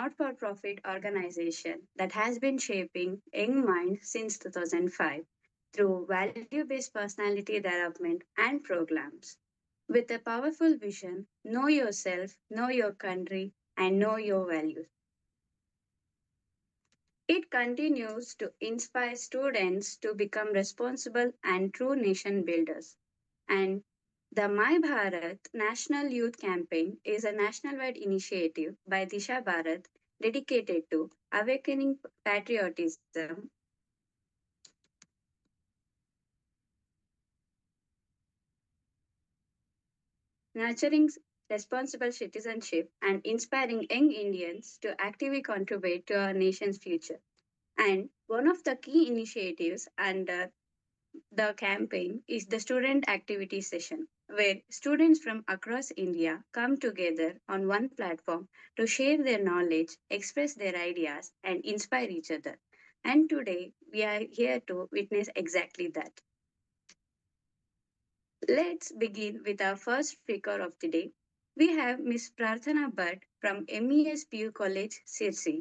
not-for-profit organization that has been shaping young minds since 2005 through value-based personality development and programs. With a powerful vision, know yourself, know your country, and know your values. It continues to inspire students to become responsible and true nation builders. And the My Bharat National Youth Campaign is a national-wide initiative by Disha Bharat dedicated to awakening patriotism, nurturing responsible citizenship, and inspiring young Indians to actively contribute to our nation's future. And one of the key initiatives under the campaign is the student activity session, where students from across India come together on one platform to share their knowledge, express their ideas, and inspire each other. And today, we are here to witness exactly that. Let's begin with our first speaker of the day. We have Miss Prarthana Bhatt from MESPU College, Sirsi.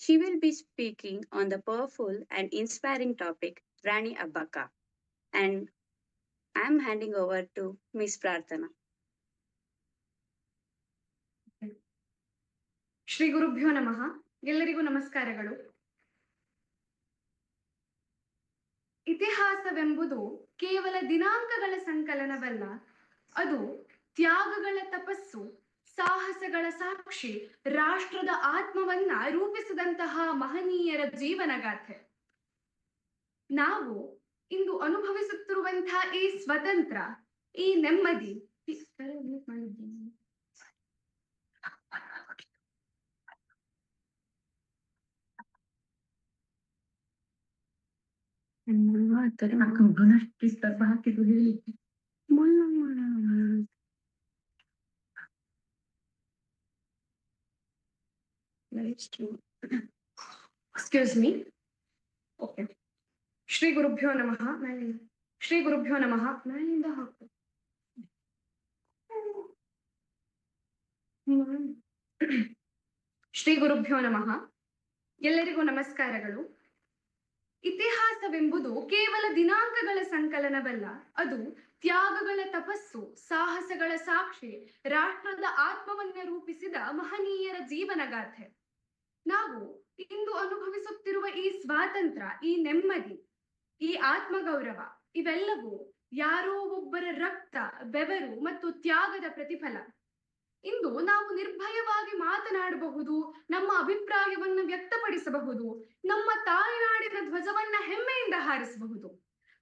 She will be speaking on the powerful and inspiring topic Rani Abbakka. And I'm handing over to Miss Prarthana. Shri ಗುರುಭ್ಯೋ ನಮಃ. ಎಲ್ಲರಿಗೂ ನಮಸ್ಕಾರಗಳು. ಇತಿಹಾಸವೆಂಬುದು ಕೇವಲ ದಿನಾಂಕಗಳ ಸಂಕಲನವಲ್ಲ, ಅದು ತ್ಯಾಗಗಳ ತಪಸ್ಸು, ಸಾಹಸಗಳ ಸಾಕ್ಷಿ, ರಾಷ್ಟ್ರದ ಆತ್ಮವನ್ನ ರೂಪಿಸಿದಂತಹ ಮಹನೀಯರ ಜೀವನಗಾಥೆ. ನಾವು ಇಂದು ಅನುಭವಿಸುತ್ತಿರುವಂತಹ ಈ ಸ್ವತಂತ್ರ, ಈ ನೆಮ್ಮದಿ, ಎಕ್ಸ್ಕ್ಯೂಸ್ ಮೀ. ಓಕೆ. ಶ್ರೀ ಗುರುಭ್ಯೋ ನಮಃ. ಶ್ರೀ ಗುರುಭ್ಯೋ ನಮಃ. ನಾನಿಂದ ಹಾಕು. ಶ್ರೀ ಗುರುಭ್ಯೋ ನಮಃ. ಎಲ್ಲರಿಗೂ ನಮಸ್ಕಾರಗಳು. ಇತಿಹಾಸವೆಂಬುದು ಕೇವಲ ದಿನಾಂಕಗಳ ಸಂಕಲನವಲ್ಲ, ಅದು ತ್ಯಾಗಗಳ ತಪಸ್ಸು, ಸಾಹಸಗಳ ಸಾಕ್ಷಿ, ರಾಷ್ಟ್ರದ ಆತ್ಮವನ್ನ ರೂಪಿಸಿದ ಮಹನೀಯರ ಜೀವನಗಾಥೆ. ನಾವು ಇಂದು ಅನುಭವಿಸುತ್ತಿರುವ ಈ ಸ್ವಾತಂತ್ರ್ಯ, ಈ ನೆಮ್ಮದಿ, ಈ ಆತ್ಮಗೌರವ, ಇವೆಲ್ಲವೂ ಯಾರೋ ಒಬ್ಬರ ರಕ್ತ, ಬೆವರು ಮತ್ತು ತ್ಯಾಗದ ಪ್ರತಿಫಲ. ಇಂದು ನಾವು ನಿರ್ಭಯವಾಗಿ ಮಾತನಾಡಬಹುದು, ನಮ್ಮ ಅಭಿಪ್ರಾಯವನ್ನ ವ್ಯಕ್ತಪಡಿಸಬಹುದು, ನಮ್ಮ ತಾಯ್ನಾಡಿನ ಧ್ವಜವನ್ನ ಹೆಮ್ಮೆಯಿಂದ ಹಾರಿಸಬಹುದು.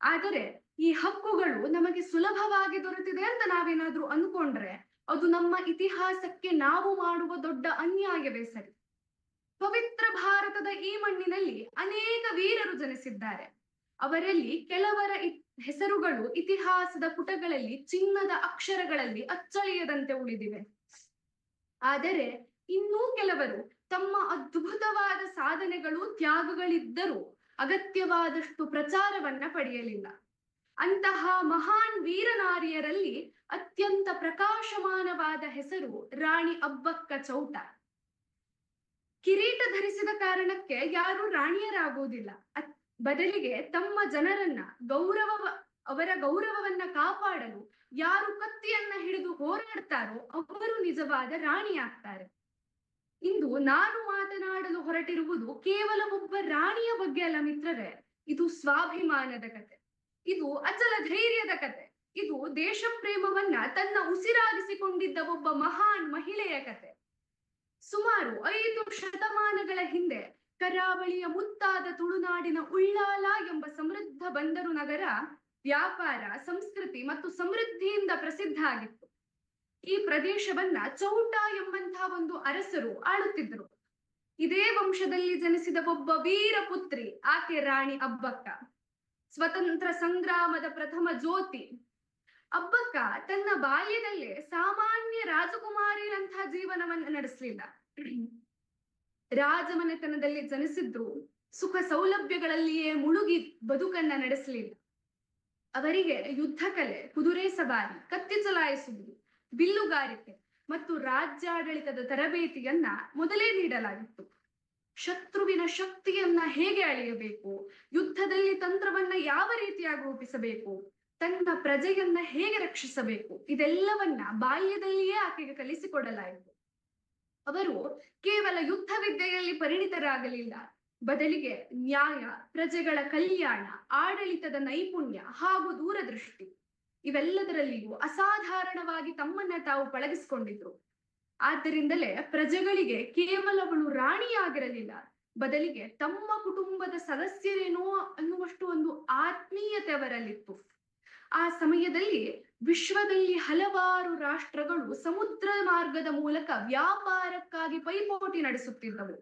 ಆದರೆ ಈ ಹಕ್ಕುಗಳು ನಮಗೆ ಸುಲಭವಾಗಿ ದೊರೆತಿದೆ ಅಂತ ನಾವೇನಾದ್ರೂ ಅನ್ಕೊಂಡ್ರೆ ಅದು ನಮ್ಮ ಇತಿಹಾಸಕ್ಕೆ ನಾವು ಮಾಡುವ ದೊಡ್ಡ ಅನ್ಯಾಯವೇ ಸರಿ. ಪವಿತ್ರ ಭಾರತದ ಈ ಮಣ್ಣಿನಲ್ಲಿ ಅನೇಕ ವೀರರು ಜನಿಸಿದ್ದಾರೆ. ಅವರಲ್ಲಿ ಕೆಲವರ ಹೆಸರುಗಳು ಇತಿಹಾಸದ ಪುಟಗಳಲ್ಲಿ ಚಿನ್ನದ ಅಕ್ಷರಗಳಲ್ಲಿ ಅಚ್ಚಳಿಯದಂತೆ ಉಳಿದಿವೆ. ಆದರೆ ಇನ್ನೂ ಕೆಲವರು ತಮ್ಮ ಅದ್ಭುತವಾದ ಸಾಧನೆಗಳು, ತ್ಯಾಗಗಳಿದ್ದರೂ ಅಗತ್ಯವಾದಷ್ಟು ಪ್ರಚಾರವನ್ನ ಪಡೆಯಲಿಲ್ಲ. ಅಂತಹ ಮಹಾನ್ ವೀರನಾರಿಯರಲ್ಲಿ ಅತ್ಯಂತ ಪ್ರಕಾಶಮಾನವಾದ ಹೆಸರು ರಾಣಿ ಅಬ್ಬಕ್ಕ ಚೌಟ. ಕಿರೀಟ ಧರಿಸಿದ ಕಾರಣಕ್ಕೆ ಯಾರು ರಾಣಿಯರಾಗುವುದಿಲ್ಲ. ಬದಲಿಗೆ ತಮ್ಮ ಜನರನ್ನ ಅವರ ಗೌರವವನ್ನ ಕಾಪಾಡಲು ಯಾರು ಕತ್ತಿಯನ್ನ ಹಿಡಿದು ಹೋರಾಡ್ತಾರೋ ಅವರು ನಿಜವಾದ ರಾಣಿಯಾಗ್ತಾರೆ. ಇಂದು ನಾನು ಮಾತನಾಡಲು ಹೊರಟಿರುವುದು ಕೇವಲ ಒಬ್ಬ ರಾಣಿಯ ಬಗ್ಗೆ ಅಲ್ಲ ಮಿತ್ರರೇ. ಇದು ಸ್ವಾಭಿಮಾನದ ಕತೆ, ಇದು ಅಚಲ ಧೈರ್ಯದ ಕತೆ, ಇದು ದೇಶ ಪ್ರೇಮವನ್ನ ತನ್ನ ಉಸಿರಾಗಿಸಿಕೊಂಡಿದ್ದ ಒಬ್ಬ ಮಹಾನ್ ಮಹಿಳೆಯ ಕತೆ. ಸುಮಾರು 5 ಶತಮಾನಗಳ ಹಿಂದೆ ಕರಾವಳಿಯ ಮುತ್ತಾದ ತುಳುನಾಡಿನ ಉಳ್ಳಾಲ ಎಂಬ ಸಮೃದ್ಧ ಬಂದರು ನಗರ ವ್ಯಾಪಾರ, ಸಂಸ್ಕೃತಿ ಮತ್ತು ಸಮೃದ್ಧಿಯಿಂದ ಪ್ರಸಿದ್ಧ ಆಗಿತ್ತು. ಈ ಪ್ರದೇಶವನ್ನ ಚೌಟ ಎಂಬಂತಹ ಒಂದು ಅರಸರು ಆಳುತ್ತಿದ್ದರು. ಇದೇ ವಂಶದಲ್ಲಿ ಜನಿಸಿದ ಒಬ್ಬ ವೀರ ಪುತ್ರಿ ಆಕೆ ರಾಣಿ ಅಬ್ಬಕ್ಕ. ಸ್ವತಂತ್ರ ಸಂಗ್ರಾಮದ ಪ್ರಥಮ ಜ್ಯೋತಿ. ಅಬ್ಬಕ್ಕ ತನ್ನ ಬಾಲ್ಯದಲ್ಲೇ ಸಾಮಾನ್ಯ ರಾಜಕುಮಾರಿಯಂತಹ ಜೀವನವನ್ನು ನಡೆಸಲಿಲ್ಲ. ರಾಜಮನೆತನದಲ್ಲಿ ಜನಿಸಿದ್ರು ಸುಖ ಸೌಲಭ್ಯಗಳಲ್ಲಿಯೇ ಮುಳುಗಿ ಬದುಕನ್ನ ನಡೆಸಲಿಲ್ಲ. ಅವರಿಗೆ ಯುದ್ಧ ಕಲೆ, ಕುದುರೆ ಸವಾರಿ, ಕತ್ತಿ ಚಲಾಯಿಸುವುದು, ಬಿಲ್ಲುಗಾರಿಕೆ ಮತ್ತು ರಾಜ್ಯಾಡಳಿತದ ತರಬೇತಿಯನ್ನ ಮೊದಲೇ ನೀಡಲಾಗಿತ್ತು. ಶತ್ರುವಿನ ಶಕ್ತಿಯನ್ನ ಹೇಗೆ ಅಳೆಯಬೇಕು, ಯುದ್ಧದಲ್ಲಿ ತಂತ್ರವನ್ನ ಯಾವ ರೀತಿಯಾಗಿ ರೂಪಿಸಬೇಕು, ತನ್ನ ಪ್ರಜೆಯನ್ನ ಹೇಗೆ ರಕ್ಷಿಸಬೇಕು, ಇದೆಲ್ಲವನ್ನ ಬಾಲ್ಯದಲ್ಲಿಯೇ ಆಕೆಗೆ ಕಲಿಸಿಕೊಡಲಾಯಿತು. ಅವರು ಕೇವಲ ಯುದ್ಧ ವಿದ್ಯೆಯಲ್ಲಿ ಪರಿಣಿತರಾಗಲಿಲ್ಲ, ಬದಲಿಗೆ ನ್ಯಾಯ, ಪ್ರಜೆಗಳ ಕಲ್ಯಾಣ, ಆಡಳಿತದ ನೈಪುಣ್ಯ ಹಾಗೂ ದೂರದೃಷ್ಟಿ ಇವೆಲ್ಲದರಲ್ಲಿಯೂ ಅಸಾಧಾರಣವಾಗಿ ತಮ್ಮನ್ನ ತಾವು ಪಳಗಿಸಿಕೊಂಡಿದ್ರು. ಆದ್ದರಿಂದಲೇ ಪ್ರಜೆಗಳಿಗೆ ಕೇವಲವಳು ರಾಣಿಯಾಗಿರಲಿಲ್ಲ, ಬದಲಿಗೆ ತಮ್ಮ ಕುಟುಂಬದ ಸದಸ್ಯರೇನೋ ಅನ್ನುವಷ್ಟು ಒಂದು ಆತ್ಮೀಯತೆ ಅವರಲ್ಲಿತ್ತು. ಆ ಸಮಯದಲ್ಲಿ ವಿಶ್ವದಲ್ಲಿ ಹಲವಾರು ರಾಷ್ಟ್ರಗಳು ಸಮುದ್ರ ಮಾರ್ಗದ ಮೂಲಕ ವ್ಯಾಪಾರಕ್ಕಾಗಿ ಪೈಪೋಟಿ ನಡೆಸುತ್ತಿದ್ದವು.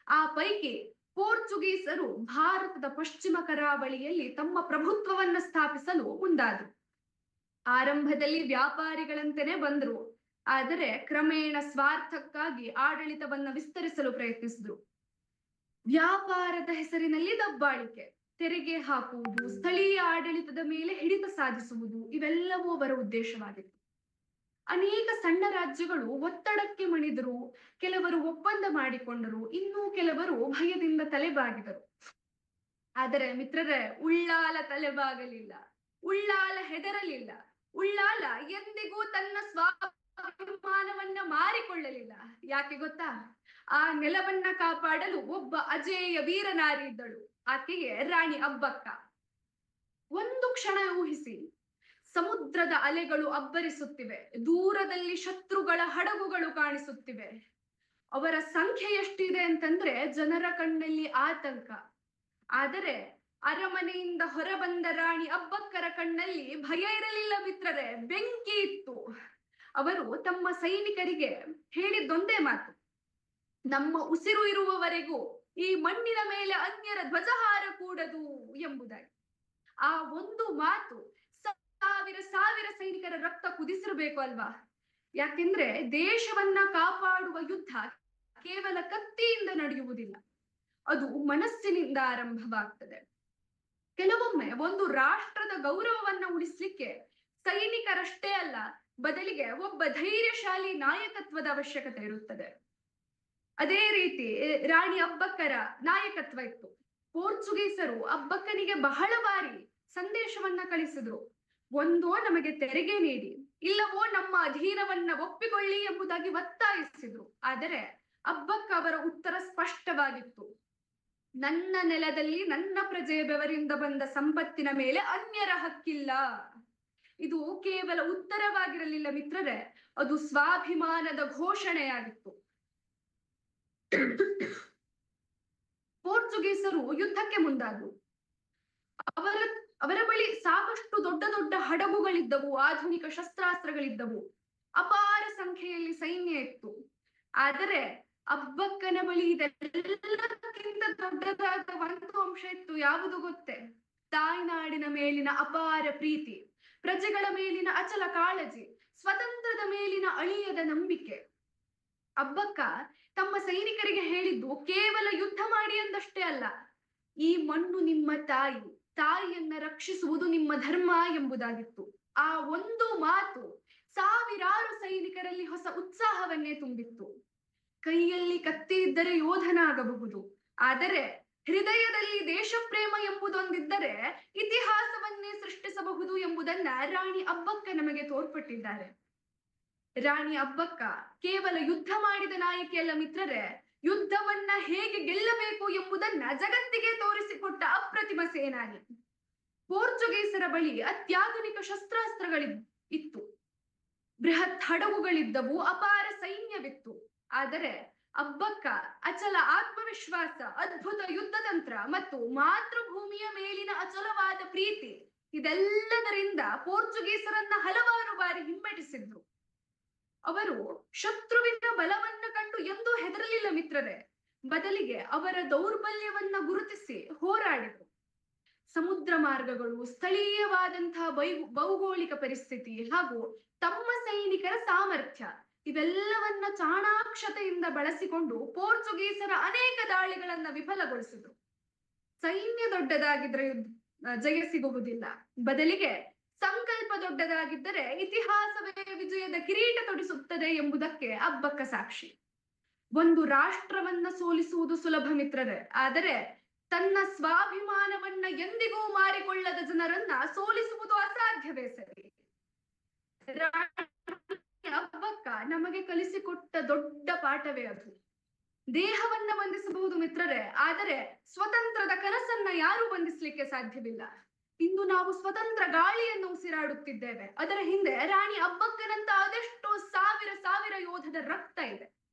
ಆ ಪೈಕಿ ಪೋರ್ಚುಗೀಸರು ಭಾರತದ ಪಶ್ಚಿಮ ಕರಾವಳಿಯಲ್ಲಿ ತಮ್ಮ ಪ್ರಭುತ್ವವನ್ನು ಸ್ಥಾಪಿಸಲು ಮುಂದಾದರು. ಆರಂಭದಲ್ಲಿ ವ್ಯಾಪಾರಿಗಳಂತೆಯೇ ಬಂದ್ರು, ಆದರೆ ಕ್ರಮೇಣ ಸ್ವಾರ್ಥಕ್ಕಾಗಿ ಆಡಳಿತವನ್ನ ವಿಸ್ತರಿಸಲು ಪ್ರಯತ್ನಿಸಿದ್ರು. ವ್ಯಾಪಾರದ ಹೆಸರಿನಲ್ಲಿ ದಬ್ಬಾಳಿಕೆ, ತೆರಿಗೆ ಹಾಕುವುದು, ಸ್ಥಳೀಯ ಆಡಳಿತದ ಮೇಲೆ ಹಿಡಿತ ಸಾಧಿಸುವುದು ಇವೆಲ್ಲವೂ ಅವರ ಉದ್ದೇಶವಾಗಿತ್ತು. ಅನೇಕ ಸಣ್ಣ ರಾಜ್ಯಗಳು ಒತ್ತಡಕ್ಕೆ ಮಣಿದರು, ಕೆಲವರು ಒಪ್ಪಂದ ಮಾಡಿಕೊಂಡರು, ಇನ್ನೂ ಕೆಲವರು ಭಯದಿಂದ ತಲೆಬಾಗಿದರು. ಆದರೆ ಮಿತ್ರರೇ, ಉಳ್ಳಾಲ ತಲೆಬಾಗಲಿಲ್ಲ, ಉಳ್ಳಾಲ ಹೆದರಲಿಲ್ಲ, ಉಳ್ಳಾಲ ಎಂದಿಗೂ ತನ್ನ ಸ್ವಾಭಿಮಾನವನ್ನ ಮಾರಿಕೊಳ್ಳಲಿಲ್ಲ. ಯಾಕೆ ಗೊತ್ತಾ? ಆ ನೆಲವನ್ನ ಕಾಪಾಡಲು ಒಬ್ಬ ಅಜೇಯ ವೀರನಾರಿ ಇದ್ದಳು, ಆಕೆಗೆ ರಾಣಿ ಅಬ್ಬಕ್ಕ. ಒಂದು ಕ್ಷಣ ಊಹಿಸಿ, ಸಮುದ್ರದ ಅಲೆಗಳು ಅಬ್ಬರಿಸುತ್ತಿವೆ, ದೂರದಲ್ಲಿ ಶತ್ರುಗಳ ಹಡಗುಗಳು ಕಾಣಿಸುತ್ತಿವೆ. ಅವರ ಸಂಖ್ಯೆ ಎಷ್ಟಿದೆ ಅಂತಂದ್ರೆ ಜನರ ಕಣ್ಣಲ್ಲಿ ಆತಂಕ. ಆದರೆ ಅರಮನೆಯಿಂದ ಹೊರಬಂದ ರಾಣಿ ಅಬ್ಬಕ್ಕರ ಕಣ್ಣಲ್ಲಿ ಭಯ ಇರಲಿಲ್ಲ ಮಿತ್ರರೇ, ಬೆಂಕಿ ಇತ್ತು. ಅವರು ತಮ್ಮ ಸೈನಿಕರಿಗೆ ಹೇಳಿದ್ದೊಂದೇ ಮಾತು, ನಮ್ಮ ಉಸಿರು ಇರುವವರೆಗೂ ಈ ಮಣ್ಣಿನ ಮೇಲೆ ಅನ್ಯರ ಧ್ವಜಹಾರ ಕೂಡದು ಎಂಬುದಾಗಿ. ಆ ಒಂದು ಮಾತು ಸಾವಿರ ಸಾವಿರ ಸೈನಿಕರ ರಕ್ತ ಕುದಿಸಿರಬೇಕು ಅಲ್ವಾ? ಯಾಕೆಂದ್ರೆ ದೇಶವನ್ನ ಕಾಪಾಡುವ ಯುದ್ಧ ಕೇವಲ ಕತ್ತಿಯಿಂದ ನಡೆಯುವುದಿಲ್ಲ, ಅದು ಮನಸ್ಸಿನಿಂದ ಆರಂಭವಾಗ್ತದೆ. ಕೆಲವೊಮ್ಮೆ ಒಂದು ರಾಷ್ಟ್ರದ ಗೌರವವನ್ನ ಉಳಿಸ್ಲಿಕ್ಕೆ ಸೈನಿಕರಷ್ಟೇ ಅಲ್ಲ, ಬದಲಿಗೆ ಒಬ್ಬ ಧೈರ್ಯಶಾಲಿ ನಾಯಕತ್ವದ ಅವಶ್ಯಕತೆ ಇರುತ್ತದೆ. ಅದೇ ರೀತಿ ರಾಣಿ ಅಬ್ಬಕ್ಕರ ನಾಯಕತ್ವ ಇತ್ತು. ಪೋರ್ಚುಗೀಸರು ಅಬ್ಬಕ್ಕನಿಗೆ ಬಹಳ ಬಾರಿ ಸಂದೇಶವನ್ನ ಕಳಿಸಿದ್ರು, ಒಂದೋ ನಮಗೆ ತೆರಿಗೆ ನೀಡಿ, ಇಲ್ಲವೋ ನಮ್ಮ ಅಧೀನವನ್ನ ಒಪ್ಪಿಕೊಳ್ಳಿ ಎಂಬುದಾಗಿ ಒತ್ತಾಯಿಸಿದ್ರು. ಆದರೆ ಅಬ್ಬಕ್ಕ ಅವರ ಉತ್ತರ ಸ್ಪಷ್ಟವಾಗಿತ್ತು, ನನ್ನ ನೆಲದಲ್ಲಿ ನನ್ನ ಪ್ರಜೆಯ ಬೆವರಿಂದ ಬಂದ ಸಂಪತ್ತಿನ ಮೇಲೆ ಅನ್ಯರ ಹಕ್ಕಿಲ್ಲ. ಇದು ಕೇವಲ ಉತ್ತರವಾಗಿರಲಿಲ್ಲ ಮಿತ್ರರೇ, ಅದು ಸ್ವಾಭಿಮಾನದ ಘೋಷಣೆಯಾಗಿತ್ತು. ಪೋರ್ಚುಗೀಸರು ಯುದ್ಧಕ್ಕೆ ಮುಂದಾದರು. ಅವರ ಬಳಿ ಸಾಕಷ್ಟು ದೊಡ್ಡ ದೊಡ್ಡ ಹಡಗುಗಳಿದ್ದವು, ಆಧುನಿಕ ಶಸ್ತ್ರಾಸ್ತ್ರಗಳಿದ್ದವು, ಅಪಾರ ಸಂಖ್ಯೆಯಲ್ಲಿ ಸೈನ್ಯ ಇತ್ತು. ಆದರೆ ಅಬ್ಬಕ್ಕನ ಬಳಿ ಇದೆಲ್ಲಕ್ಕಿಂತ ದೊಡ್ಡದಾದ ಒಂದು ಅಂಶ ಇತ್ತು. ಯಾವುದು ಗೊತ್ತೇ? ತಾಯ್ನಾಡಿನ ಮೇಲಿನ ಅಪಾರ ಪ್ರೀತಿ, ಪ್ರಜೆಗಳ ಮೇಲಿನ ಅಚಲ ಕಾಳಜಿ, ಸ್ವತಂತ್ರದ ಮೇಲಿನ ಅಳಿಯದ ನಂಬಿಕೆ. ಅಬ್ಬಕ್ಕ ತಮ್ಮ ಸೈನಿಕರಿಗೆ ಹೇಳಿದ್ದು ಕೇವಲ ಯುದ್ಧ ಮಾಡಿ ಎಂದಷ್ಟೇ ಅಲ್ಲ, ಈ ಮಣ್ಣು ನಿಮ್ಮ ತಾಯಿ, ತಾಯಿಯನ್ನ ರಕ್ಷಿಸುವುದು ನಿಮ್ಮ ಧರ್ಮ ಎಂಬುದಾಗಿತ್ತು. ಆ ಒಂದು ಮಾತು ಸಾವಿರಾರು ಸೈನಿಕರಲ್ಲಿ ಹೊಸ ಉತ್ಸಾಹವನ್ನೇ ತುಂಬಿತ್ತು. ಕೈಯಲ್ಲಿ ಕತ್ತಿ ಇದ್ದರೆ ಯೋಧನಾಗಬಹುದು, ಆದರೆ ಹೃದಯದಲ್ಲಿ ದೇಶಪ್ರೇಮ ಎಂಬುದೊಂದಿದ್ದರೆ ಇತಿಹಾಸವನ್ನೇ ಸೃಷ್ಟಿಸಬಹುದು ಎಂಬುದನ್ನ ರಾಣಿ ಅಬ್ಬಕ್ಕ ನಮಗೆ ತೋರ್ಪಟ್ಟಿದ್ದಾರೆ. ರಾಣಿ ಅಬ್ಬಕ್ಕ ಕೇವಲ ಯುದ್ಧ ಮಾಡಿದ ನಾಯಕಿಯಲ್ಲ ಮಿತ್ರರೇ, ಯುದ್ಧವನ್ನ ಹೇಗೆ ಗೆಲ್ಲಬೇಕು ಎಂಬುದನ್ನ ಜಗತ್ತಿಗೆ ತೋರಿಸಿಕೊಟ್ಟ ಅಪ್ರತಿಮ ಸೇನಾನಿ. ಪೋರ್ಚುಗೀಸರ ಬಳಿ ಅತ್ಯಾಧುನಿಕ ಶಸ್ತ್ರಾಸ್ತ್ರಗಳಿತ್ತು, ಬೃಹತ್ ಹಡಗುಗಳಿದ್ದವು, ಅಪಾರ ಸೈನ್ಯವಿತ್ತು. ಆದರೆ ಅಬ್ಬಕ್ಕ ಅಚಲ ಆತ್ಮವಿಶ್ವಾಸ, ಅದ್ಭುತ ಯುದ್ಧ ತಂತ್ರ ಮತ್ತು ಮಾತೃಭೂಮಿಯ ಮೇಲಿನ ಅಚಲವಾದ ಪ್ರೀತಿ ಇದೆಲ್ಲದರಿಂದ ಪೋರ್ಚುಗೀಸರನ್ನ ಹಲವಾರು ಬಾರಿ ಹಿಮ್ಮೆಟ್ಟಿಸಿದ್ರು. ಅವರು ಶತ್ರುವಿನ ಬಲವನ್ನ ಕಂಡು ಎಂದೂ ಹೆದರಲಿಲ್ಲ ಮಿತ್ರರೇ, ಬದಲಿಗೆ ಅವರ ದೌರ್ಬಲ್ಯವನ್ನ ಗುರುತಿಸಿ ಹೋರಾಡಿದರು. ಸಮುದ್ರ ಮಾರ್ಗಗಳು, ಸ್ಥಳೀಯವಾದಂತಹ ಭೌಗೋಳಿಕ ಪರಿಸ್ಥಿತಿ ಹಾಗೂ ತಮ್ಮ ಸೈನಿಕರ ಸಾಮರ್ಥ್ಯ ಇವೆಲ್ಲವನ್ನ ಚಾಣಾಕ್ಷತೆಯಿಂದ ಬಳಸಿಕೊಂಡು ಪೋರ್ಚುಗೀಸರ ಅನೇಕ ದಾಳಿಗಳನ್ನ ವಿಫಲಗೊಳಿಸಿದ್ರು. ಸೈನ್ಯ ದೊಡ್ಡದಾಗಿದ್ರೆ ಜಯ ಸಿಗುವುದಿಲ್ಲ, ಬದಲಿಗೆ ಸಂಕಲ್ಪ ದೊಡ್ಡದಾಗಿದ್ದರೆ ಇತಿಹಾಸವೇ ವಿಜಯದ ಕಿರೀಟ ತೊಡಿಸುತ್ತದೆ ಎಂಬುದಕ್ಕೆ ಅಬ್ಬಕ್ಕ ಸಾಕ್ಷಿ. ಒಂದು ರಾಷ್ಟ್ರವನ್ನ ಸೋಲಿಸುವುದು ಸುಲಭ ಮಿತ್ರರೇ, ಆದರೆ ತನ್ನ ಸ್ವಾಭಿಮಾನವನ್ನ ಎಂದಿಗೂ ಮಾರಿಕೊಳ್ಳದ ಜನರನ್ನ ಸೋಲಿಸುವುದು ಅಸಾಧ್ಯವೇ ಸರಿ. ಅಬ್ಬಕ್ಕ ನಮಗೆ ಕಲಿಸಿಕೊಟ್ಟ ದೊಡ್ಡ ಪಾಠವೇ ಅದು. ದೇಹವನ್ನ ಬಂಧಿಸಬಹುದು ಮಿತ್ರರೇ, ಆದರೆ ಸ್ವತಂತ್ರದ ಕನಸನ್ನ ಯಾರೂ ಬಂಧಿಸಲಿಕ್ಕೆ ಸಾಧ್ಯವಿಲ್ಲ. ಇಂದು ನಾವು ಸ್ವತಂತ್ರ ಗಾಳಿಯನ್ನು ಉಸಿರಾಡುತ್ತಿದ್ದೇವೆ. ಅದರ ಹಿಂದೆ ರಾಣಿ ಅಬ್ಬಕ್ಕನಂತ ಅದೆಷ್ಟೋ ಸಾವಿರ ಸಾವಿರ ಯೋಧದ ರಕ್ತ ಇದೆ.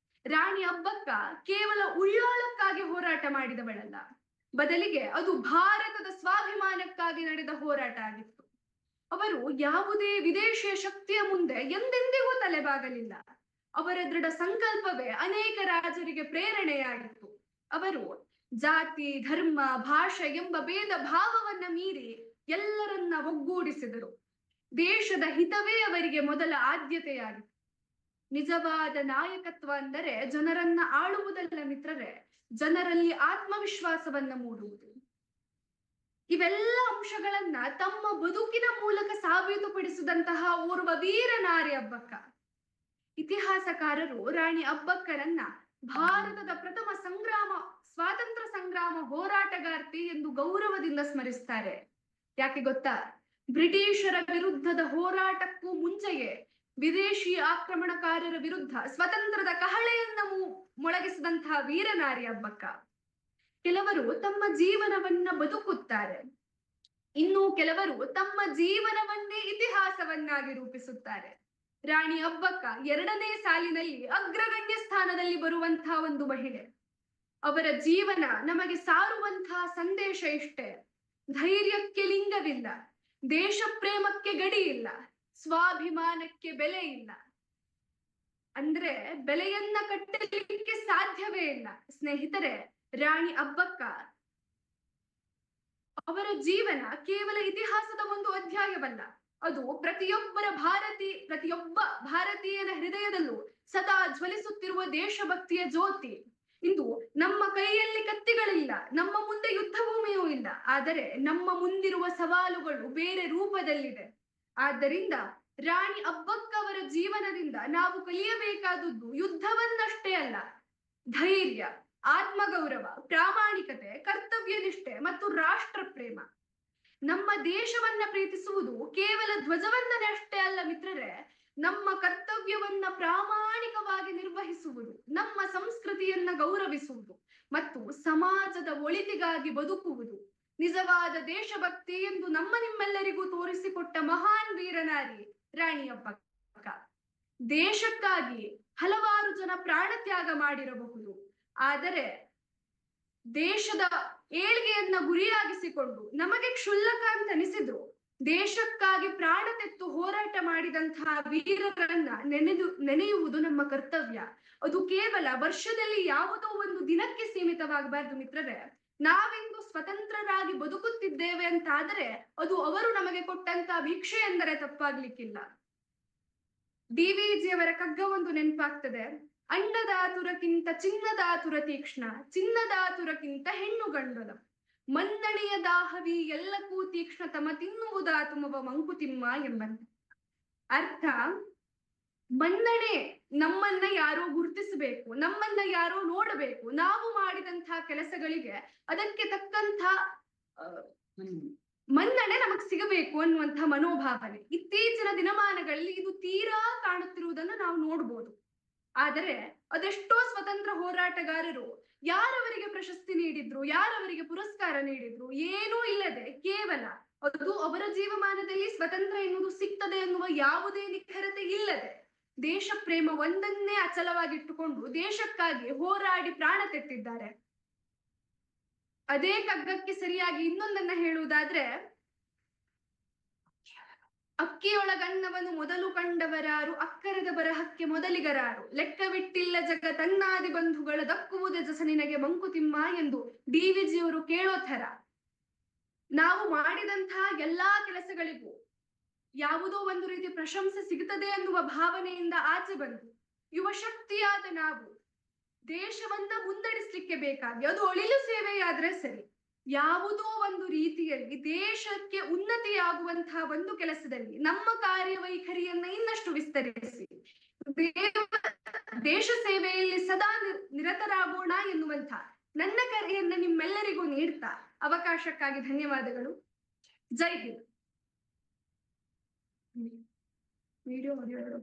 ರಾಣಿ ಅಬ್ಬಕ್ಕ ಕೇವಲ ಉಳ್ಳಾಳಕ್ಕಾಗಿ ಹೋರಾಟ ಮಾಡಿದವಳಲ್ಲ, ಬದಲಿಗೆ ಅದು ಭಾರತದ ಸ್ವಾಭಿಮಾನಕ್ಕಾಗಿ ನಡೆದ ಹೋರಾಟ ಆಗಿತ್ತು. ಅವರು ಯಾವುದೇ ವಿದೇಶಿಯ ಶಕ್ತಿಯ ಮುಂದೆ ಎಂದೆಂದಿಗೂ ತಲೆಬಾಗಲಿಲ್ಲ. ಅವರ ದೃಢ ಸಂಕಲ್ಪವೇ ಅನೇಕ ರಾಜರಿಗೆ ಪ್ರೇರಣೆಯಾಗಿತ್ತು. ಅವರು ಜಾತಿ, ಧರ್ಮ, ಭಾಷೆ ಎಂಬ ಭೇದ ಭಾವವನ್ನ ಮೀರಿ ಎಲ್ಲರನ್ನ ಒಗ್ಗೂಡಿಸಿದರು. ದೇಶದ ಹಿತವೇ ಅವರಿಗೆ ಮೊದಲ ಆದ್ಯತೆಯಾಗಿತ್ತು. ನಿಜವಾದ ನಾಯಕತ್ವ ಅಂದರೆ ಜನರನ್ನ ಆಳುವುದಲ್ಲ ಮಿತ್ರರೇ, ಜನರಲ್ಲಿ ಆತ್ಮವಿಶ್ವಾಸವನ್ನ ಮೂಡುವುದು. ಇವೆಲ್ಲ ಅಂಶಗಳನ್ನ ತಮ್ಮ ಬದುಕಿನ ಮೂಲಕ ಸಾಬೀತುಪಡಿಸಿದಂತಹ ಓರ್ವ ವೀರ ನಾರಿ ಅಬ್ಬಕ್ಕ. ಇತಿಹಾಸಕಾರರು ರಾಣಿ ಅಬ್ಬಕ್ಕರನ್ನ ಭಾರತದ ಪ್ರಥಮ ಸ್ವಾತಂತ್ರ್ಯ ಸಂಗ್ರಾಮ ಹೋರಾಟಗಾರ್ತಿ ಎಂದು ಗೌರವದಿಂದ ಸ್ಮರಿಸ್ತಾರೆ. ಯಾಕೆ ಗೊತ್ತಾ? ಬ್ರಿಟಿಷರ ವಿರುದ್ಧದ ಹೋರಾಟಕ್ಕೂ ಮುಂಚೆಯೇ ವಿದೇಶಿ ಆಕ್ರಮಣಕಾರರ ವಿರುದ್ಧ ಸ್ವತಂತ್ರದ ಕಹಳೆಯನ್ನ ಮೊಳಗಿಸಿದಂತಹ ವೀರನಾರಿ ಅಬ್ಬಕ್ಕ. ಕೆಲವರು ತಮ್ಮ ಜೀವನವನ್ನ ಬದುಕುತ್ತಾರೆ, ಇನ್ನು ಕೆಲವರು ತಮ್ಮ ಜೀವನವನ್ನೇ ಇತಿಹಾಸವನ್ನಾಗಿ ರೂಪಿಸುತ್ತಾರೆ. ರಾಣಿ ಅಬ್ಬಕ್ಕ ಎರಡನೇ ಸಾಲಿನಲ್ಲಿ ಅಗ್ರಗಣ್ಯ ಸ್ಥಾನದಲ್ಲಿ ಬರುವಂತಹ ಒಂದು ಮಹಿಳೆ. ಅವರ ಜೀವನ ನಮಗೆ ಸಾರುವಂತಹ ಸಂದೇಶ ಇಷ್ಟೇ: ಧೈರ್ಯಕ್ಕೆ ಲಿಂಗವಿಲ್ಲ, ದೇಶ ಪ್ರೇಮಕ್ಕೆ ಗಡಿ ಇಲ್ಲ, ಸ್ವಾಭಿಮಾನಕ್ಕೆ ಬೆಲೆ ಇಲ್ಲ. ಅಂದ್ರೆ ಬೆಲೆಯನ್ನ ಕಟ್ಟಲಿಕ್ಕೆ ಸಾಧ್ಯವೇ ಇಲ್ಲ. ಸ್ನೇಹಿತರೆ, ರಾಣಿ ಅಬ್ಬಕ್ಕ ಅವರ ಜೀವನ ಕೇವಲ ಇತಿಹಾಸದ ಒಂದು ಅಧ್ಯಾಯವಲ್ಲ, ಅದು ಪ್ರತಿಯೊಬ್ಬ ಭಾರತೀಯನ ಹೃದಯದಲ್ಲೂ ಸದಾ ಜ್ವಲಿಸುತ್ತಿರುವ ದೇಶಭಕ್ತಿಯ ಜ್ಯೋತಿ. ಇಂದು ನಮ್ಮ ಕೈಯಲ್ಲಿ ಕತ್ತಿಗಳಿಲ್ಲ, ನಮ್ಮ ಮುಂದೆ ಯುದ್ಧ ಭೂಮಿಯೂ ಇಲ್ಲ, ಆದರೆ ನಮ್ಮ ಮುಂದಿರುವ ಸವಾಲುಗಳು ಬೇರೆ ರೂಪದಲ್ಲಿದೆ. ಆದ್ದರಿಂದ ರಾಣಿ ಅಬ್ಬಕ್ಕ ಅವರ ಜೀವನದಿಂದ ನಾವು ಕಲಿಯಬೇಕಾದದ್ದು ಯುದ್ಧವನ್ನಷ್ಟೇ ಅಲ್ಲ, ಧೈರ್ಯ, ಆತ್ಮಗೌರವ, ಪ್ರಾಮಾಣಿಕತೆ, ಕರ್ತವ್ಯ ನಿಷ್ಠೆ ಮತ್ತು ರಾಷ್ಟ್ರ ಪ್ರೇಮ. ನಮ್ಮ ದೇಶವನ್ನ ಪ್ರೀತಿಸುವುದು ಕೇವಲ ಧ್ವಜವನ್ನೇ ಅಷ್ಟೇ ಅಲ್ಲ ಮಿತ್ರರೇ, ನಮ್ಮ ಕರ್ತವ್ಯವನ್ನ ಪ್ರಾಮಾಣಿಕವಾಗಿ ನಿರ್ವಹಿಸುವುದು, ನಮ್ಮ ಸಂಸ್ಕೃತಿಯನ್ನ ಗೌರವಿಸುವುದು ಮತ್ತು ಸಮಾಜದ ಒಳಿತಿಗಾಗಿ ಬದುಕುವುದು ನಿಜವಾದ ದೇಶಭಕ್ತಿ ಎಂದು ನಿಮ್ಮೆಲ್ಲರಿಗೂ ತೋರಿಸಿಕೊಟ್ಟ ಮಹಾನ್ ವೀರನಾರಿ ರಾಣಿ ಅಬ್ಬಕ್ಕ. ದೇಶಕ್ಕಾಗಿ ಹಲವಾರು ಜನ ಪ್ರಾಣ ತ್ಯಾಗ ಮಾಡಿರಬಹುದು, ಆದರೆ ದೇಶದ ಏಳ್ಗೆಯನ್ನ ಗುರಿಯಾಗಿಸಿಕೊಂಡು ನಮಗೆ ಕ್ಷುಲ್ಲಕ ಅಂತ ಅನಿಸಿದ್ರು ದೇಶಕ್ಕಾಗಿ ಪ್ರಾಣ ತೆತ್ತು ಹೋರಾಟ ಮಾಡಿದಂತಹ ವೀರರನ್ನ ನೆನೆಯುವುದು ನಮ್ಮ ಕರ್ತವ್ಯ. ಅದು ಕೇವಲ ವರ್ಷದಲ್ಲಿ ಯಾವುದೋ ಒಂದು ದಿನಕ್ಕೆ ಸೀಮಿತವಾಗಬಾರ್ದು ಮಿತ್ರರೇ. ನಾವಿಂದು ಸ್ವತಂತ್ರರಾಗಿ ಬದುಕುತ್ತಿದ್ದೇವೆ ಅಂತಾದರೆ ಅದು ಅವರು ನಮಗೆ ಕೊಟ್ಟಂತಹ ಭಿಕ್ಷೆ ಎಂದರೆ ತಪ್ಪಾಗ್ಲಿಕ್ಕಿಲ್ಲ. ಡಿವಿಜಿಯವರ ಕಗ್ಗ ಒಂದು ನೆನಪಾಗ್ತದೆ: ಅಣ್ಣದಾತುರಕ್ಕಿಂತ ಚಿನ್ನದಾತುರ ತೀಕ್ಷ್ಣ, ಚಿನ್ನದಾತುರಕ್ಕಿಂತ ಹೆಣ್ಣು ಗಂಡಲ, ಮನ್ನಣೆಯ ದಾಹವಿ ಎಲ್ಲಕ್ಕೂ ತೀಕ್ಷ್ಣ, ತಮ ತಿನ್ನುವುದಾತುಮವ ಮಂಕುತಿಮ್ಮ ಎಂಬಂತೆ. ಅರ್ಥ, ಮನ್ನಣೆ ನಮ್ಮನ್ನ ಯಾರೋ ಗುರುತಿಸಬೇಕು, ನಮ್ಮನ್ನ ಯಾರೋ ನೋಡಬೇಕು, ನಾವು ಮಾಡಿದಂತಹ ಕೆಲಸಗಳಿಗೆ ಅದಕ್ಕೆ ತಕ್ಕಂಥ ಮನ್ನಣೆ ನಮಗ್ ಸಿಗಬೇಕು ಅನ್ನುವಂತಹ ಮನೋಭಾವನೆ ಇತ್ತೀಚಿನ ದಿನಮಾನಗಳಲ್ಲಿ ಇದು ತೀರಾ ಕಾಣುತ್ತಿರುವುದನ್ನು ನಾವು ನೋಡ್ಬೋದು. ಆದರೆ ಅದೆಷ್ಟೋ ಸ್ವತಂತ್ರ ಹೋರಾಟಗಾರರು ಯಾರವರಿಗೆ ಪ್ರಶಸ್ತಿ ನೀಡಿದ್ರು, ಯಾರವರಿಗೆ ಪುರಸ್ಕಾರ ನೀಡಿದ್ರು, ಏನೂ ಇಲ್ಲದೆ ಕೇವಲ ಅದು ಅವರ ಜೀವಮಾನದಲ್ಲಿ ಸ್ವತಂತ್ರ ಎನ್ನುವುದು ಸಿಗ್ತದೆ ಅನ್ನುವ ಯಾವುದೇ ನಿಖರತೆ ಇಲ್ಲದೆ ದೇಶ ಪ್ರೇಮ ಒಂದನ್ನೇ ಅಚಲವಾಗಿಟ್ಟುಕೊಂಡು ದೇಶಕ್ಕಾಗಿ ಹೋರಾಡಿ ಪ್ರಾಣ ತೆತ್ತಿದ್ದಾರೆ. ಅದೇ ಕಗ್ಗಕ್ಕೆ ಸರಿಯಾಗಿ ಇನ್ನೊಂದನ್ನ ಹೇಳುವುದಾದ್ರೆ, ಅಕ್ಕಿಯೊಳಗನ್ನವನ್ನು ಮೊದಲು ಕಂಡವರಾರು, ಅಕ್ಕರದ ಬರಹಕ್ಕೆ ಮೊದಲಿಗರಾರು, ಲೆಕ್ಕವಿಟ್ಟಿಲ್ಲ ಜಗ ತನ್ನಾದಿ ಬಂಧುಗಳ ದಕ್ಕುವುದೇ ಜಸ ನಿನಗೆ ಮಂಕುತಿಮ್ಮ ಎಂದು ಡಿವಿಜಿಯವರು ಕೇಳೋ ಥರ ನಾವು ಮಾಡಿದಂತಹ ಎಲ್ಲಾ ಕೆಲಸಗಳಿಗೂ ಯಾವುದೋ ಒಂದು ರೀತಿ ಪ್ರಶಂಸೆ ಸಿಗುತ್ತದೆ ಅನ್ನುವ ಭಾವನೆಯಿಂದ ಆಚೆ ಬಂದು ಯುವ ಶಕ್ತಿಯಾದ ನಾವು ದೇಶವನ್ನ ಮುನ್ನಡೆಸಲಿಕ್ಕೆ ಬೇಕಾಗಿ ಅದು ಅಳಿಲು ಸೇವೆಯಾದ್ರೆ ಸರಿ, ಯಾವುದೋ ಒಂದು ರೀತಿಯಲ್ಲಿ ದೇಶಕ್ಕೆ ಉನ್ನತಿಯಾಗುವಂತಹ ಒಂದು ಕೆಲಸದಲ್ಲಿ ನಮ್ಮ ಕಾರ್ಯವೈಖರಿಯನ್ನ ಇನ್ನಷ್ಟು ವಿಸ್ತರಿಸಿ ದೇಶ ಸೇವೆಯಲ್ಲಿ ಸದಾ ನಿರತರಾಗೋಣ ಎನ್ನುವಂಥ ನನ್ನ ಕರೆಯನ್ನ ನಿಮ್ಮೆಲ್ಲರಿಗೂ ನೀಡ್ತಾ ಅವಕಾಶಕ್ಕಾಗಿ ಧನ್ಯವಾದಗಳು. ಜೈ ಹಿಂದ್. ವಿಡಿಯೋ ಎರಡು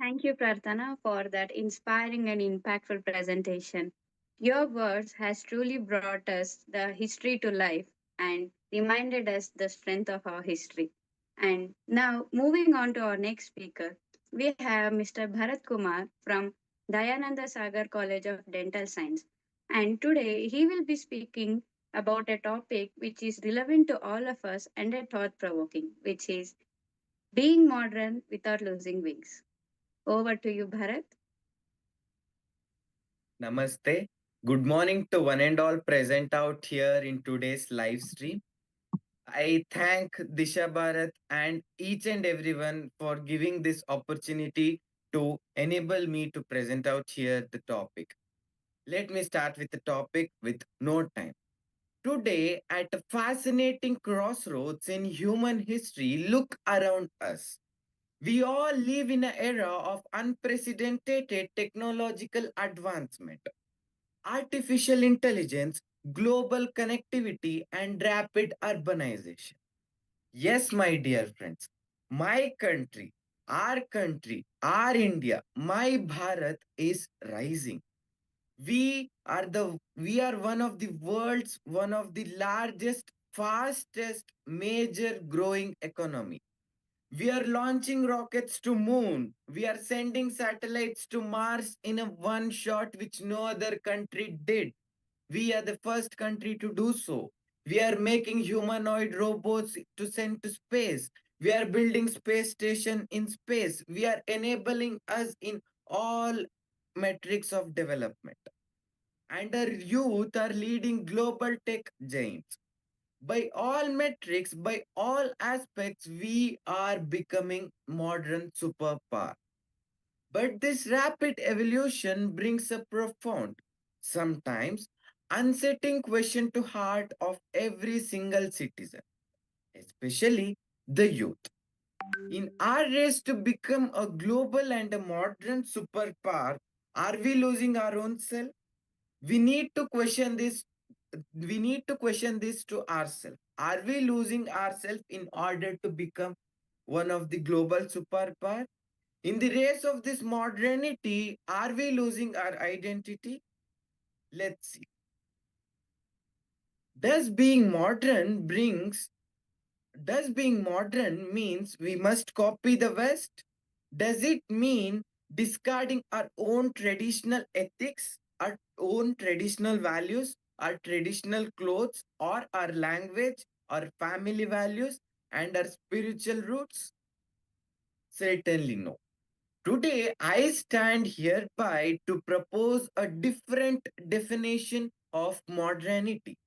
Thank you, Prarthana, for that inspiring and impactful presentation. Your words has truly brought us the history to life and reminded us the strength of our history. And now, moving on to our next speaker, we have Mr. Bharat Kumar from Dayananda Sagar College of Dental Science. And today, he will be speaking about a topic which is relevant to all of us and a thought provoking, which is being modern without losing wings. Over to you, Bharat. Namaste. Good morning to one and all present out here in today's live stream. I thank Disha Bharat and each and everyone for giving this opportunity to enable me to present out here the topic. Let me start with the topic with no time. Today, at a fascinating crossroads in human history, look around us. We all live in an era of unprecedented technological advancement, artificial intelligence, global connectivity, and rapid urbanization. Yes, my dear friends, my country, our India, my Bharat is rising. We are one of the world's one of the largest, fastest, major growing economy. We are launching rockets to moon. We are sending satellites to Mars in a one shot which no other country did. We are the first country to do so. We are making humanoid robots to send to space. We are building space station in space. We are enabling us in all metrics of development. And our youth are leading global tech giants. By all metrics, by all aspects, we are becoming modern superpower. But this rapid evolution brings a profound, sometimes unsettling question to heart of every single citizen, especially the youth. In our race to become a global and a modern superpower, are we losing our own self? We need to question this. We need to question this to ourselves. Are we losing ourselves in order to become one of the global superpower? In the race of this modernity, are we losing our identity? Let's see. Does being modern brings does being modern means we must copy the West? Does it mean discarding our own traditional ethics, our own traditional values, our traditional clothes, or our language, our family values, and our spiritual roots? Certainly no. Today, I stand hereby to propose a different definition of modernity.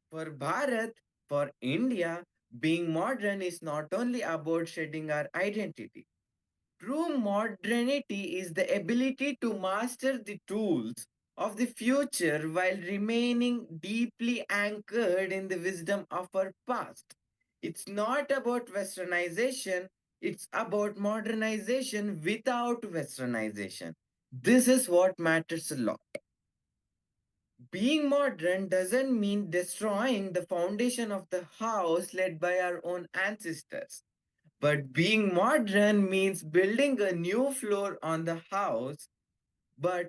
For Bharat, for India, being modern is not only about shedding our identity. True modernity is the ability to master the tools of the future while remaining deeply anchored in the wisdom of our past. It's not about westernization, it's about modernization without westernization. This is what matters a lot. Being modern doesn't mean destroying the foundation of the house led by our own ancestors. But being modern means building a new floor on the house. But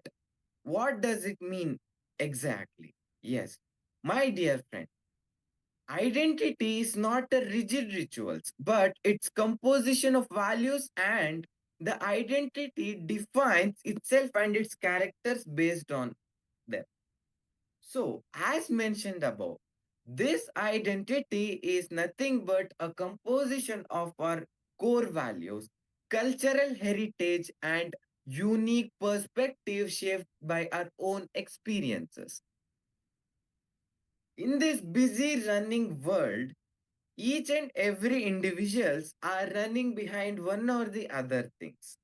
what does it mean exactly? Yes, my dear friend, identity is not a rigid rituals, but its composition of values, and the identity defines itself and its characters based on them. So, as mentioned above, this identity is nothing but a composition of our core values, cultural heritage, and unique perspective shaped by our own experiences. In this busy running world, each and every individuals are running behind one or the other things.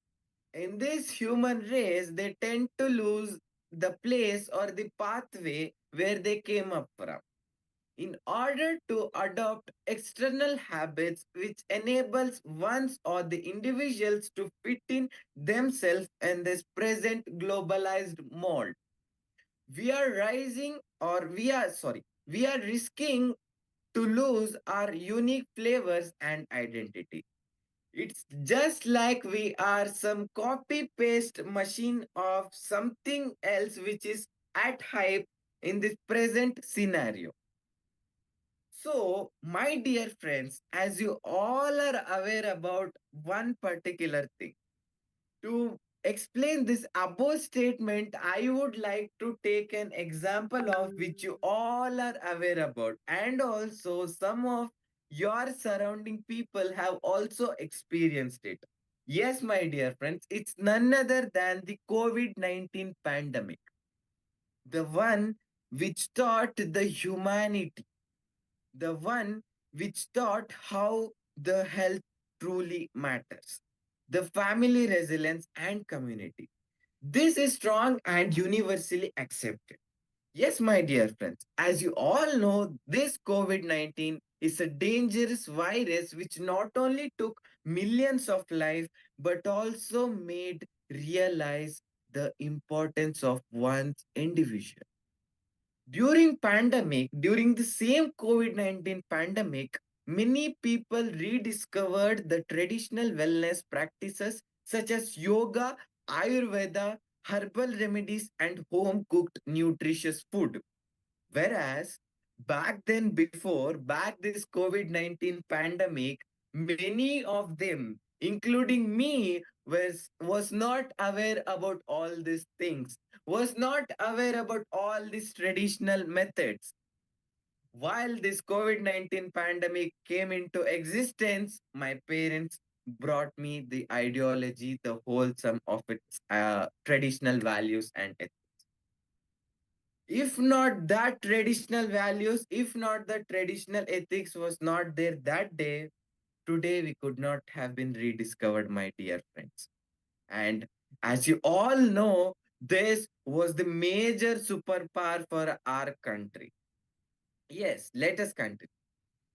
In this human race, they tend to lose the place or the pathway where they came up from in order to adopt external habits which enables one's or the individuals to fit in themselves in this present globalized mold. We are rising or we are risking to lose our unique flavors and identity. It's just like we are some copy paste machine of something else which is at hype in this present scenario. So, my dear friends, as you all are aware about one particular thing, to explain this above statement, I would like to take an example of which you all are aware about, and also some of your surrounding people have also experienced it. Yes, my dear friends, it's none other than the COVID 19 pandemic, the one which taught the humanity, the one which taught how the health truly matters, the family resilience and community. This is strong and universally accepted. Yes, my dear friends, as you all know, this COVID 19 is a dangerous virus which not only took millions of lives but also made realize the importance of one's individual. During the same COVID-19 pandemic, many people rediscovered the traditional wellness practices such as yoga, Ayurveda, herbal remedies, and home cooked nutritious food. Whereas back this COVID 19 pandemic, many of them, including me, was not aware about all these things, was not aware about all these traditional methods. While this COVID 19 pandemic came into existence, my parents brought me the ideology, the wholesome of its traditional values and if not that traditional values, if not the traditional ethics was not there that day, today we could not have been rediscovered, my dear friends. And as you all know, this was the major superpower for our country. Yes, let us continue.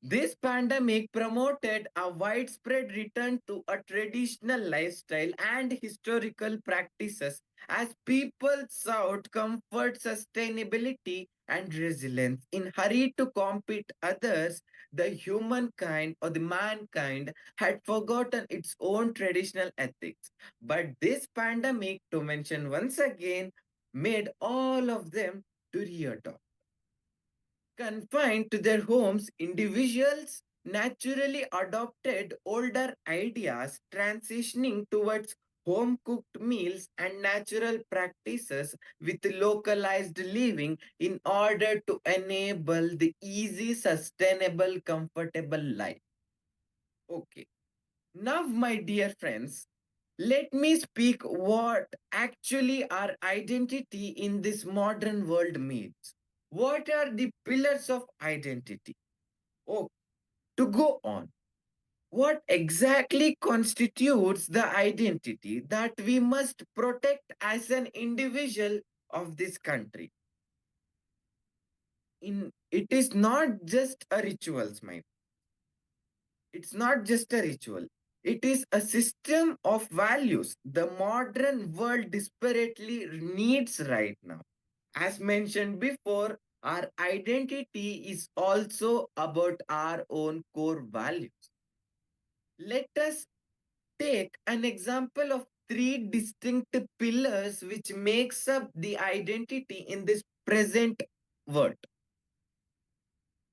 This pandemic promoted a widespread return to a traditional lifestyle and historical practices as people sought comfort, sustainability, and resilience. In hurry to compete others, the humankind or the mankind had forgotten its own traditional ethics. But this pandemic, to mention once again, made all of them to readopt. Confined to their homes, individuals naturally adopted older ideas, transitioning towards home cooked meals and natural practices with localized living in order to enable the easy, sustainable, comfortable life. Okay. Now, my dear friends, let me speak what actually our identity in this modern world means. What are the pillars of identity? Oh, to go on, what exactly constitutes the identity that we must protect as an individual of this country? It is not just a rituals, my It's not just a ritual. It is a system of values the modern world desperately needs right now. As mentioned before, our identity is also about our own core values. Let us take an example of three distinct pillars which makes up the identity in this present world.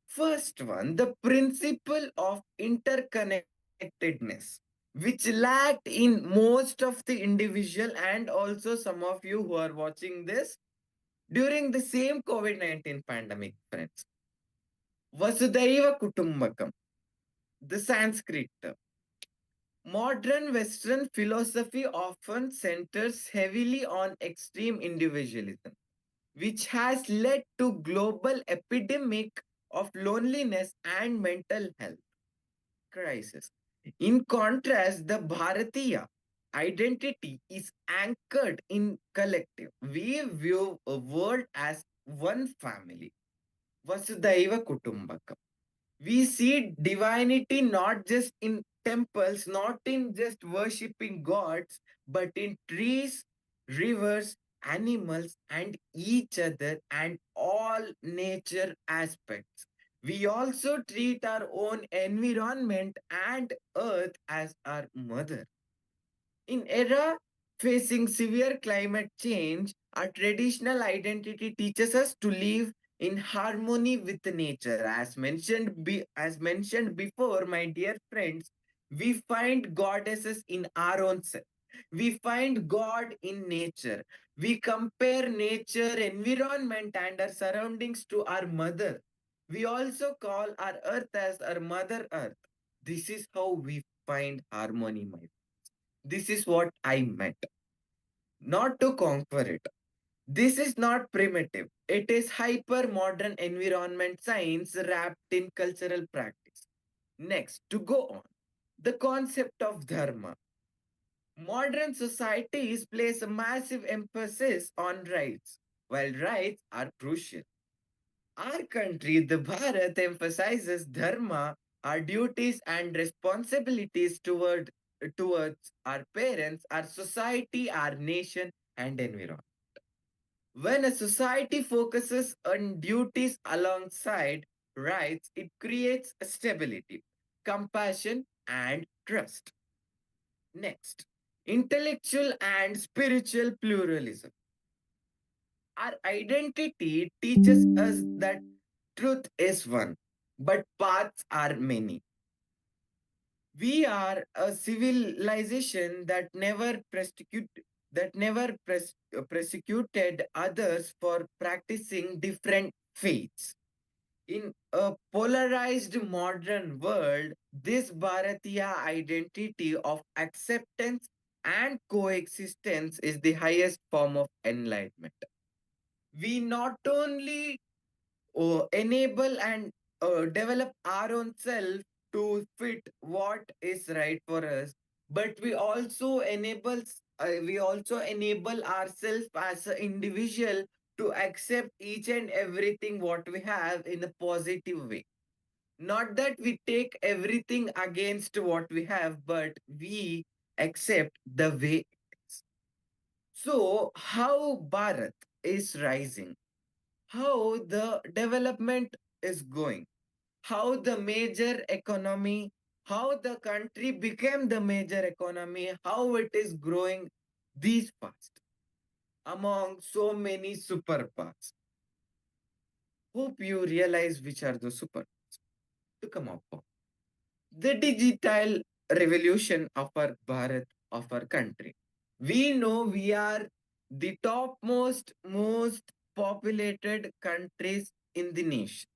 First one, the principle of interconnectedness, which lacked in most of the individual and also some of you who are watching this during the same COVID 19 pandemic, friends. Vasudhaiva Kutumbakam, the Sanskrit term. Modern Western philosophy often centers heavily on extreme individualism, which has led to global epidemic of loneliness and mental health crisis. In contrast, the Bharatiya identity is anchored in collective. We view a world as one family. Vasudhaiva Kutumbakam. We see divinity not just in temples, not in just worshipping gods, but in trees, rivers, animals, and each other and all nature aspects. We also treat our own environment and earth as our mother. In era facing severe climate change, our traditional identity teaches us to live in harmony with nature. As mentioned before, my dear friends, we find goddesses in our own self. We find God in nature. We compare nature, environment, and our surroundings to our mother. We also call our earth as our mother earth. This is how we find harmony, my. This is what I meant. Not to conquer it. This is not primitive. It is hyper modern environment science wrapped in cultural practice. Next, to go on, the concept of dharma. Modern societies place a massive emphasis on rights, while rights are crucial. Our country, the Bharat, emphasizes dharma, our duties and responsibilities towards our parents, our society, our nation, and environment. When a society focuses on duties alongside rights, it creates stability, compassion, and trust. Next, intellectual and spiritual pluralism. Our identity teaches us that truth is one, but paths are many. We are a civilization that never persecuted others for practicing different faiths. In a polarized modern world, this Bharatiya identity of acceptance and coexistence is the highest form of enlightenment. We not only enable and develop our own self to fit what is right for us, but we also enable ourselves as an individual to accept each and everything what we have in a positive way. Not that we take everything against what we have, but we accept the way it is. So how Bharat is rising, how the development is going, how the major economy, how the country became the major economy, how it is growing these fast among so many superpowers. Hope you realize which are the super to come up with. The digital revolution of our Bharat, of our country. We know we are the topmost, most populated countries in the nation.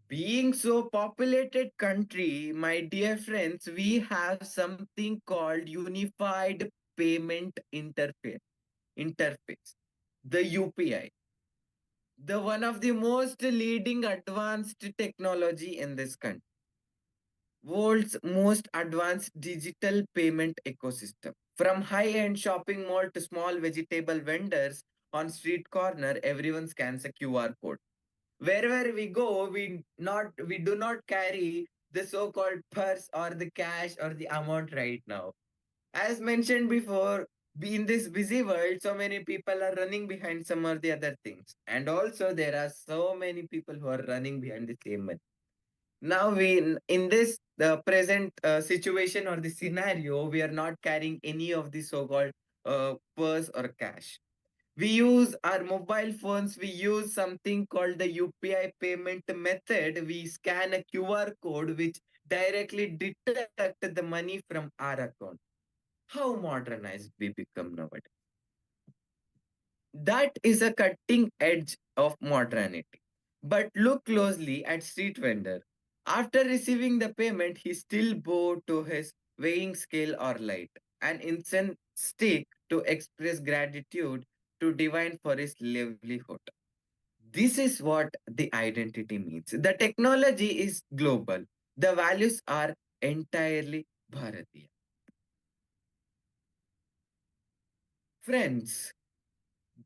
Being so populated country, my dear friends, we have something called Unified Payment Interface, the UPI, the one of the most leading advanced technology in this country, world's most advanced digital payment ecosystem. From high-end shopping mall to small vegetable vendors on street corner, everyone scans a QR code. Wherever we go, we do not carry the so-called purse or the cash or the amount right now. As mentioned before, in this busy world, so many people are running behind some or the other things. And also there are so many people who are running behind the same money. Now in this the present situation or the scenario, we are not carrying any of the so-called purse or cash. We use our mobile phones, we use something called the UPI payment method. We scan a QR code which directly deduct the money from our account. How modernized we become nowadays. That is a cutting edge of modernity. But look closely at street vendor. After receiving the payment, he still bow to his weighing scale or light, an incense stick to express gratitude to divine for his livelihood. This is what the identity means. The technology is global. The values are entirely Bharatiya. Friends,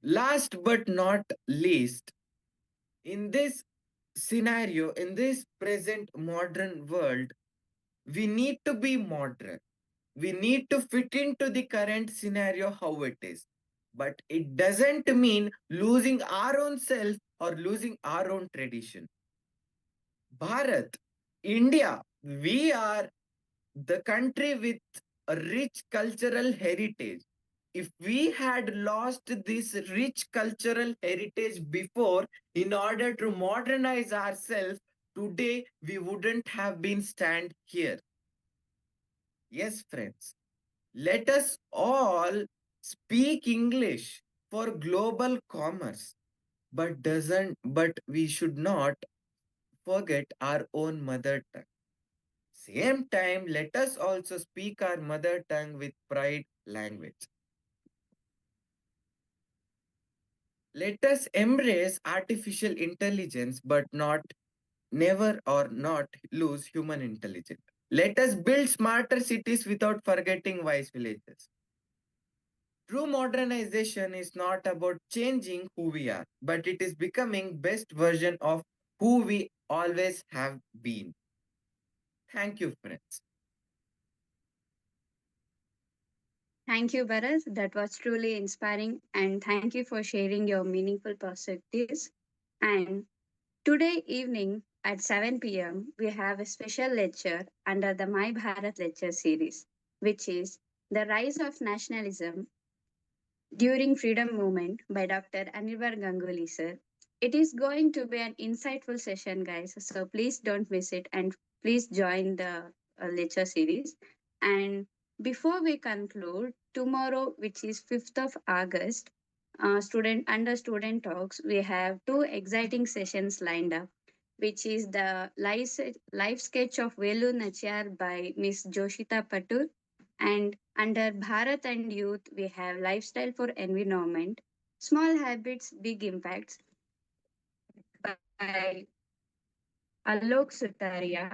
last but not least, in this scenario, in this present modern world, we need to be modern. We need to fit into the current scenario how it is. But it doesn't mean losing our own self or losing our own tradition. Bharat, India, we are the country with a rich cultural heritage. If we had lost this rich cultural heritage before in order to modernize ourselves, today we wouldn't have been stand here. Yes, friends. Let us all speak English for global commerce, but we should not forget our own mother tongue. Same time, let us also speak our mother tongue with pride language. Let us embrace artificial intelligence, but not never or not lose human intelligence. Let us build smarter cities without forgetting wise villages. True modernization is not about changing who we are, but it is becoming best version of who we always have been. Thank you, friends. Thank you, Bharat. That was truly inspiring, and thank you for sharing your meaningful perspectives. And today evening at 7 p.m., we have a special lecture under the My Bharat lecture series, which is The Rise of Nationalism During Freedom Movement by Dr. Anirban Ganguly sir. It is going to be an insightful session, guys. So please don't miss it and please join the lecture series. And before we conclude, tomorrow, which is 5th of August, student talks, we have two exciting sessions lined up, which is the live sketch of Velu Nachyar by Miss Joshita Patur, and under Bharat and Youth, we have Lifestyle for Environment, Small Habits, Big Impacts by Alok Sutaria.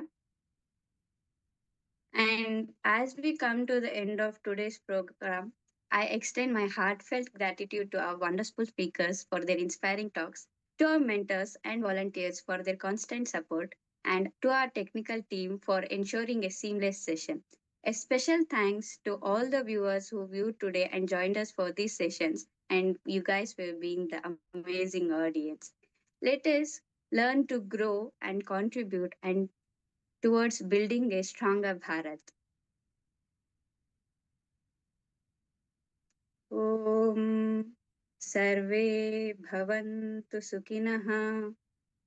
And as we come to the end of today's program, I extend my heartfelt gratitude to our wonderful speakers for their inspiring talks, to our mentors and volunteers for their constant support, and to our technical team for ensuring a seamless session. A special thanks to all the viewers who viewed today and joined us for these sessions, and you guys for being the amazing audience. Let us learn to grow and contribute and towards building a stronger Bharat. ॐ सर्वे भवन्तु सुखिनः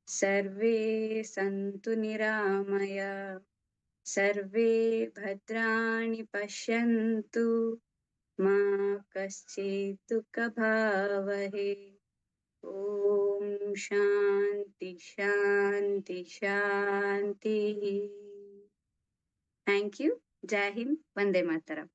सर्वे सन्तु निरामय सर्वे भद्राणि पश्यन्तु मा कश्चित् दुःखभावहे ॐ शान्ति शान्ति शान्तिः. Thank you. Jai Hind. Vande Mataram.